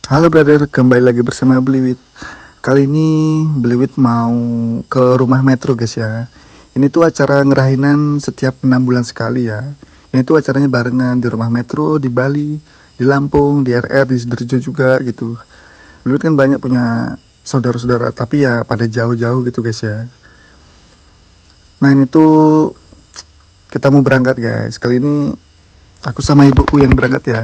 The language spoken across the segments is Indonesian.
Halo brother, kembali lagi bersama Bliwit. Kali ini Bliwit mau ke rumah Metro guys ya. Ini tuh acara ngerahinan setiap 6 bulan sekali ya. Ini tuh acaranya barengan di rumah Metro, di Bali, di Lampung, di RR, di Sidoarjo juga gitu. Bliwit kan banyak punya saudara-saudara, tapi ya pada jauh-jauh gitu guys ya. Nah ini tuh kita mau berangkat guys. Kali ini aku sama ibuku yang berangkat ya.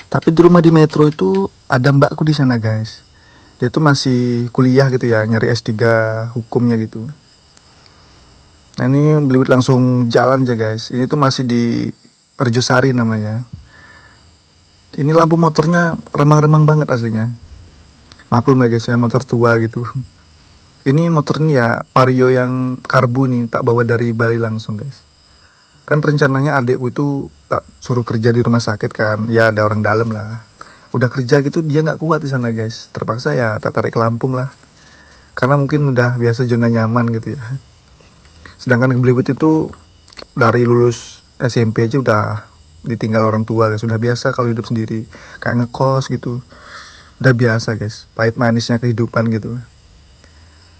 Tapi di rumah di Metro itu ada mbakku di sana guys. Dia tuh masih kuliah gitu ya, nyari S3 hukumnya gitu. Nah ini Bliwit langsung jalan aja guys. Ini tuh masih di Rejosari namanya. Ini lampu motornya remang-remang banget aslinya. Maklum ya guys ya, motor tua gitu. Ini motornya ya Vario yang karbu nih, tak bawa dari Bali langsung guys. Kan rencananya adekku itu tak suruh kerja di rumah sakit kan, ya ada orang dalam lah. Udah kerja gitu dia nggak kuat di sana guys. Terpaksa ya tak tarik ke Lampung lah. Karena mungkin udah biasa zona nyaman gitu ya. Sedangkan yang Bliwit itu dari lulus SMP aja udah ditinggal orang tua guys. Sudah biasa kalau hidup sendiri, kayak ngekos gitu. Udah biasa guys, pahit manisnya kehidupan gitu.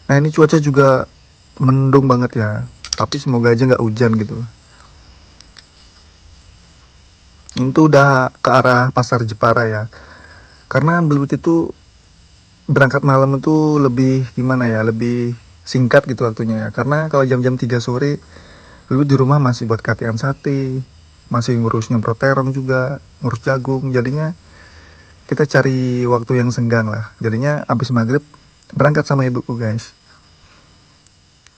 Nah ini cuaca juga mendung banget ya, tapi semoga aja nggak hujan gitu. Ini tuh udah ke arah pasar Jepara ya, karena Bliwit itu berangkat malam itu lebih gimana ya, lebih singkat gitu waktunya ya. Karena kalau jam-jam 3 sore dulu di rumah masih buat katian sate, masih ngurus nyemprot terong juga, ngurus jagung. Jadinya kita cari waktu yang senggang lah. Jadinya abis maghrib berangkat sama ibuku guys.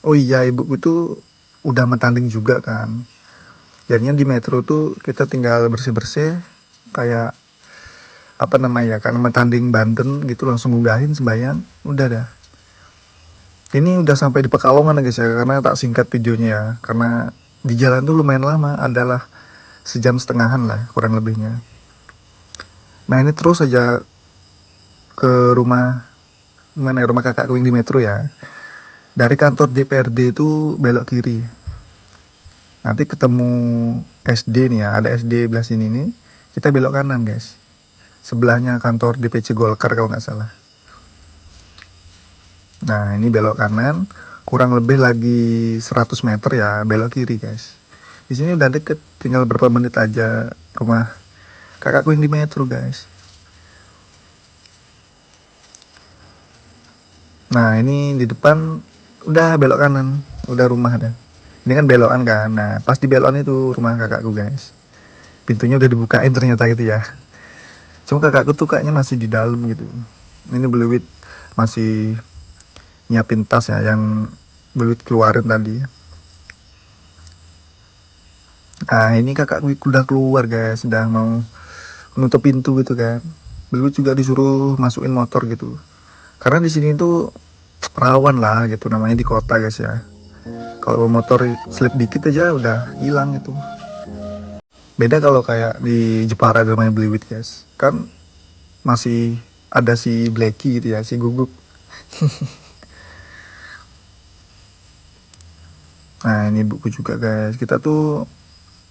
Oh iya, ibuku tuh udah metanding juga kan. Jadinya di Metro tuh kita tinggal bersih-bersih kayak apa namanya, karena metanding Banten gitu langsung ngugahin sembahyang, udah dah. Ini udah sampai di Pekalongan guys ya, karena tak singkat videonya ya. Karena di jalan tuh lumayan lama, adalah sejam setengahan lah kurang lebihnya. Nah ini terus aja ke rumah, mana ya, rumah kakakku yang di Metro ya. Dari kantor DPRD itu belok kiri. Nanti ketemu SD nih ya, ada SD belah sini nih. Kita belok kanan guys. Sebelahnya kantor DPC Golkar kalau nggak salah. Nah ini belok kanan, kurang lebih lagi 100 meter ya belok kiri guys. Di sini udah deket, tinggal berapa menit aja rumah kakakku yang di Metro guys. Nah ini di depan udah belok kanan, udah rumah dah. Ini kan belokan kan. Nah pas di belokan itu rumah kakakku guys. Pintunya udah dibukain ternyata gitu ya. Cuma kakakku tuh kayaknya masih di dalam gitu. Ini Bliwit masih nyiapin tas ya yang Bliwit keluarin tadi. Nah ini kakakku udah keluar guys, udah mau menutup pintu gitu kan. Bliwit juga disuruh masukin motor gitu. Karena di sini tuh rawan lah gitu, namanya di kota guys ya. Kalau motor slip dikit aja udah hilang itu. Beda kalau kayak di Jepara namanya Bliwit guys. Kan masih ada si Blacky gitu ya, si Guguk. Nah ini buku juga guys. Kita tuh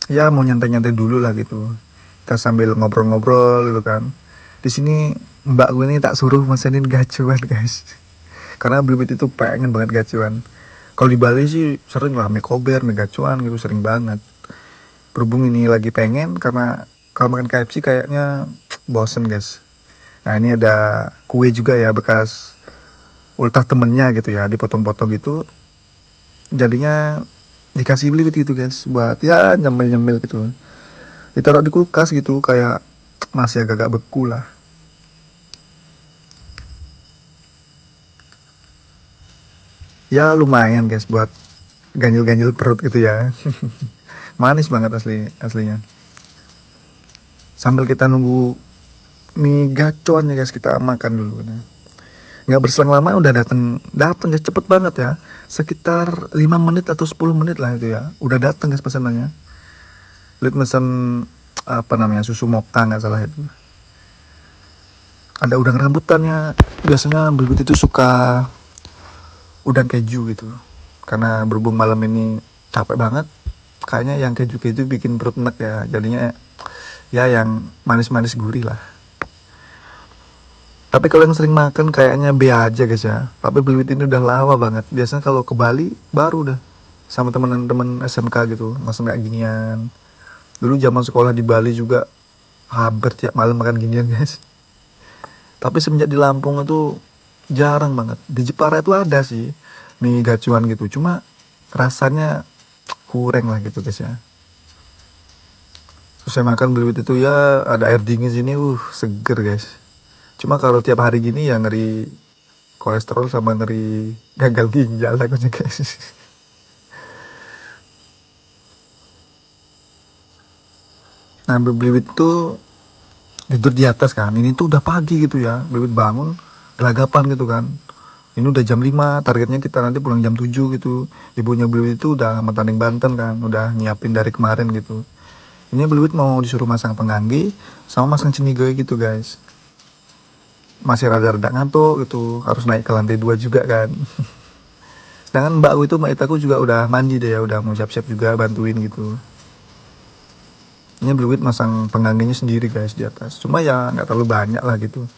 ya mau nyantai-nyantai dulu lah gitu. Kita sambil ngobrol-ngobrol gitu kan. Di sini mbak gue ini tak suruh mesenin gacuan guys. Karena Bliwit itu pengen banget gacuan. Kalau di Bali sih sering lah mie kober, mie gacuan gitu sering banget. Berhubung ini lagi pengen karena kalau makan KFC kayaknya bosen guys. Nah ini ada kue juga ya bekas ultah temennya gitu ya, dipotong-potong gitu. Jadinya dikasih beli gitu guys, buat ya nyemil-nyemil gitu. Ditaruh di kulkas gitu kayak masih agak-agak beku lah. Ya lumayan guys buat ganjil-ganjil perut gitu ya. Manis banget aslinya. Sambil kita nunggu mie gacuan ya guys, kita makan dulu. Nah, nggak berselang lama udah dateng guys, cepet banget ya, sekitar 5 menit atau 10 menit lah itu ya udah dateng guys pesanannya. Lihat pesan apa namanya, susu mocha nggak salah itu, ada udang rambutannya. Biasanya Bliwit itu suka udang keju gitu, karena berhubung malam ini capek banget, kayaknya yang keju-keju bikin perut enak ya, jadinya ya yang manis-manis gurih lah. Tapi kalau yang sering makan kayaknya B aja guys ya. Tapi Bliwit ini udah lama banget. Biasanya kalau ke Bali baru udah sama teman-teman SMK gitu, masa nggak ginian. Dulu zaman sekolah di Bali juga hampir tiap malam makan ginian guys. Tapi semenjak di Lampung itu jarang banget. Di Jepara itu ada sih mie gacuan gitu, cuma rasanya kurang lah gitu guys ya. Terus saya makan Bliwit itu ya ada air dingin sini, seger guys. Cuma kalau tiap hari gini ya ngeri kolesterol sama ngeri gagal ginjal takutnya guys. Nah Bliwit itu tidur di atas kan, ini tuh udah pagi gitu ya, Bliwit bangun gelagapan gitu kan. Ini udah jam 5, targetnya kita nanti pulang jam 7 gitu. Ibunya Bliwit itu udah metanding Banten kan, udah nyiapin dari kemarin gitu. Ini Bliwit mau disuruh masang pengganggi sama masang cenigoy gitu guys. Masih rada-rada ngantuk gitu, harus naik ke lantai 2 juga kan. Sedangkan mbakku itu, mbak Itaku juga udah mandi deh ya, udah mau siap-siap juga bantuin gitu. Ini Bliwit masang penggantinya sendiri guys di atas, cuma ya nggak terlalu banyak lah gitu.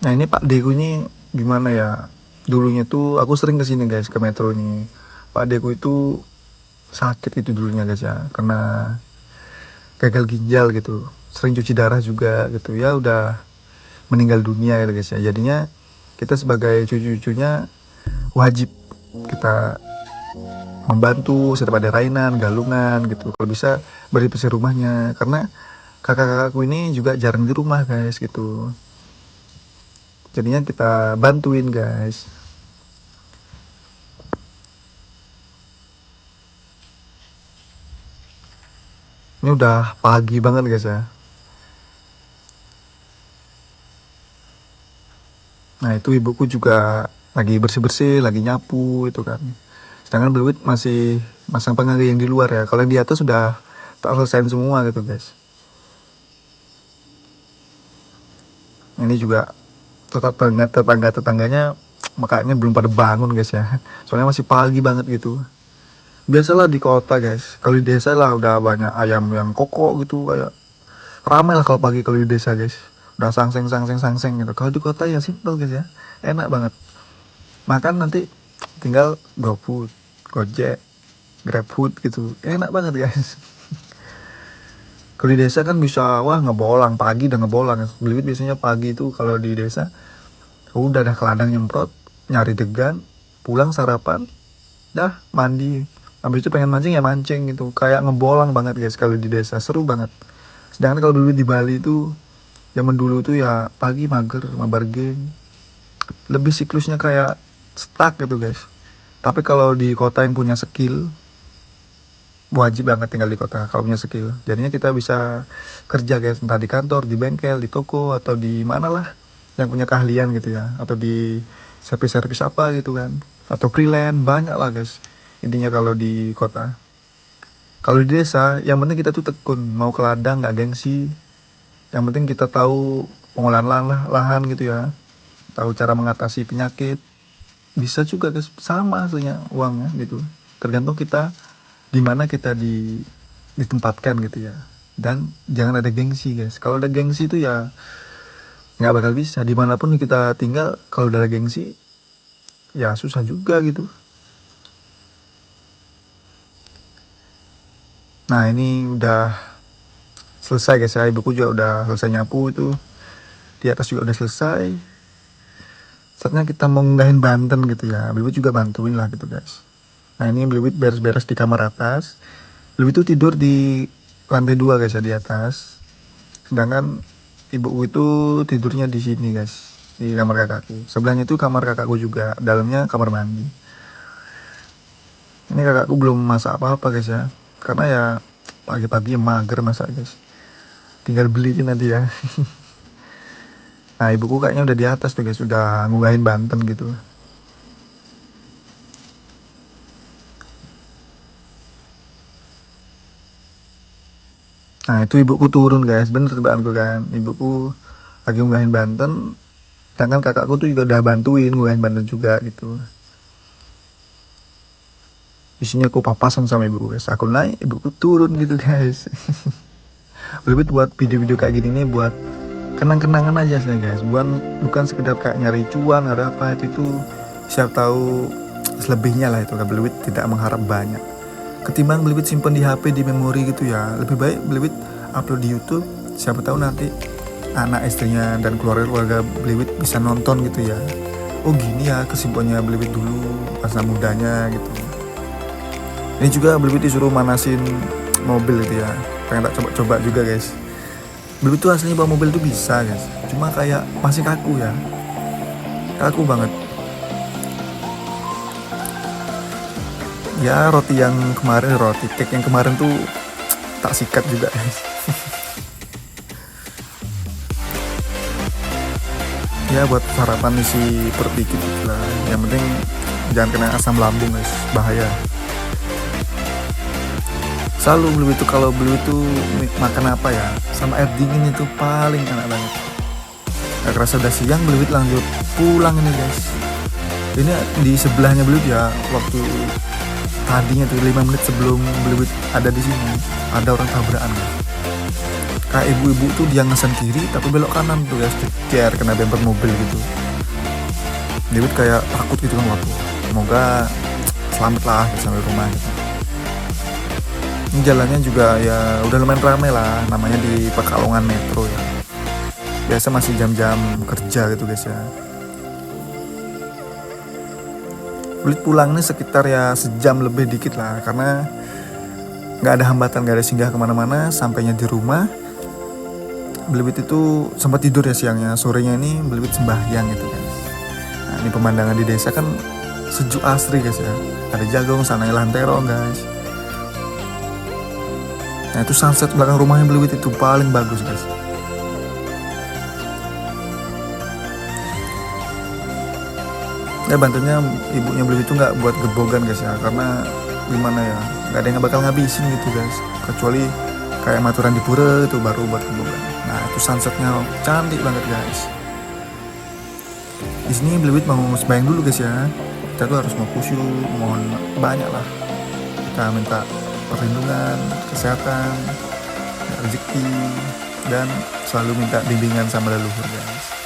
Nah ini Pak Deku ini gimana ya, dulunya tuh aku sering kesini guys ke Metro ini. Pak Deku itu sakit itu dulunya guys ya, karena gagal ginjal gitu, sering cuci darah juga gitu ya, udah meninggal dunia gitu guys ya. Jadinya kita sebagai cucu-cucunya wajib kita membantu setiap ada rainan, galungan gitu. Kalau bisa beri bersih rumahnya, karena kakak-kakakku ini juga jarang di rumah guys gitu. Jadinya kita bantuin guys. Ini udah pagi banget guys ya. Nah itu ibuku juga lagi bersih-bersih, lagi nyapu itu kan. Sedangkan Bliwit masih masang pengangge yang di luar ya. Kalau yang di atas sudah tak selesai semua gitu guys. Ini juga tetangga-tetangganya makanya belum pada bangun guys ya. Soalnya masih pagi banget gitu. Biasalah di kota guys. Kalau di desa lah udah banyak ayam yang koko gitu, kayak ramai lah kalau pagi kalau di desa guys. Udah sangseng gitu. Kalau di kota ya simple guys ya. Enak banget. Makan nanti tinggal GoFood, Gojek, GrabFood gitu. Enak banget guys. Kalau di desa kan bisa wah ngebolang pagi udah ngebolang. Bliwit biasanya pagi itu kalau di desa udah dah ke ladang nyemprot, nyari degan, pulang sarapan, dah mandi. Habis itu pengen mancing ya mancing gitu. Kayak ngebolang banget guys kalau di desa, seru banget. Sedangkan kalau dulu di Bali itu zaman dulu tuh ya pagi mager, mabar game. Lebih siklusnya kayak stuck gitu guys. Tapi kalau di kota yang punya skill, wajib banget tinggal di kota kalau punya skill. Jadinya kita bisa kerja guys, entah di kantor, di bengkel, di toko, atau di mana lah yang punya keahlian gitu ya, atau di servis-servis apa gitu kan, atau freelance, banyak lah guys intinya kalau di kota. Kalau di desa yang penting kita tuh tekun, mau ke ladang nggak gengsi, yang penting kita tahu pengolahan lahan gitu ya, tahu cara mengatasi penyakit. Bisa juga guys, sama hasilnya uangnya gitu, tergantung kita di mana kita ditempatkan gitu ya. Dan jangan ada gengsi guys, kalau ada gengsi itu ya nggak bakal bisa dimanapun kita tinggal. Kalau udah ada gengsi ya susah juga gitu. Nah ini udah selesai guys ya, ibuku juga udah selesai nyapu itu, di atas juga udah selesai. Saatnya kita mau ngundahin Banten gitu ya, Bliwit juga bantuin lah gitu guys. Nah ini Bliwit beres-beres di kamar atas. Bliwit itu tidur di lantai 2 guys ya, di atas. Sedangkan ibuku itu tidurnya di sini guys, di kamar kakakku. Sebelahnya itu kamar kakakku juga, dalamnya kamar mandi. Ini kakakku belum masak apa-apa guys ya, karena ya pagi-pagi mager masak guys, tinggal beli nanti ya. Nah ibuku kayaknya udah di atas tuh guys, udah ngugahin Banten gitu. Nah itu ibuku turun guys, bener tebakanku kan, ibuku lagi ngugahin Banten. Sedangkan kakakku tuh juga udah bantuin ngugahin Banten juga gitu. Di sini aku papasan sama ibuku guys, aku naik ibuku turun gitu guys. Belibet buat video-video kayak gini nih buat kenang-kenangan aja sih guys, bukan sekedar kayak nyari cuan ada apa itu siap tahu selebihnya lah. Itu kan Belibet tidak mengharap banyak, ketimbang Belibet simpen di HP di memori gitu ya, lebih baik Belibet upload di YouTube, siapa tahu nanti anak istrinya dan keluarga Belibet bisa nonton gitu ya. Oh gini ya kesibukannya Belibet dulu masa mudanya gitu. Ini juga Belibet disuruh manasin mobil gitu ya, pengen tak coba-coba juga guys. Belibet tuh aslinya bawa mobil tuh bisa guys, cuma kayak masih kaku ya, kaku banget. Ya roti yang kemarin, roti cake yang kemarin tuh tak sikat juga guys. Ya buat sarapan isi perut dikit gitu lah, yang penting jangan kena asam lambung guys, bahaya. Selalu Belibet tuh kalau Belibet tuh makan apa ya sama air dingin itu paling enak banget. Gak kerasa udah siang Belibet lanjut pulang ini guys. Ini di sebelahnya Belibet ya, waktu tadinya tuh 5 menit sebelum Belibet ada di sini ada orang tabrakan guys. Kayak ibu-ibu tuh dia ngesen kiri tapi belok kanan tuh guys, cecer kena bemper mobil gitu. Belibet kayak takut gitu kan, waktu semoga selamat lah sampai rumah gitu. Ini jalannya juga ya udah lumayan ramai lah, namanya di Pekalongan Metro ya. Biasa masih jam-jam kerja gitu guys ya. Belibet pulang nih sekitar ya sejam lebih dikit lah, karena nggak ada hambatan, nggak ada singgah kemana-mana. Sampainya di rumah Belibet itu sempat tidur ya siangnya, sorenya ini Belibet sembahyang gitu kan. Nah ini pemandangan di desa kan sejuk asri guys ya, ada jagung sana lantero guys. Nah itu sunset belakang rumahnya Belibet itu paling bagus guys. Ya bantunya ibunya Belibet itu nggak buat gebogan guys ya, karena gimana ya, nggak ada yang bakal ngabisin gitu guys, kecuali kayak maturan di pura itu baru buat gebogan. Nah itu sunsetnya cantik banget guys. Di sini Belibet mau sembahyang dulu guys ya. Kita tuh harus mau khusyuk, mohon banyak lah. Kita minta perlindungan, kesehatan, rezeki, dan selalu minta bimbingan sama leluhur guys.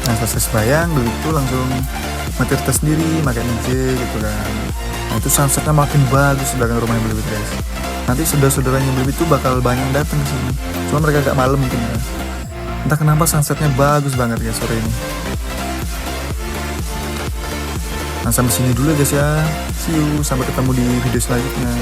Nah selesai sembahyang Belibet itu langsung matir tes sendiri, makan hijau gitu kan. Nah itu sunsetnya makin bagus di belakang rumahnya Belibet guys. Nanti saudara-saudaranya Belibet itu bakal banyak datang ke sini. Cuma mereka agak malam mungkin ya. Entah kenapa sunsetnya bagus banget guys sore ini. Nah sampai sini dulu guys ya. See you, sampai ketemu di video selanjutnya.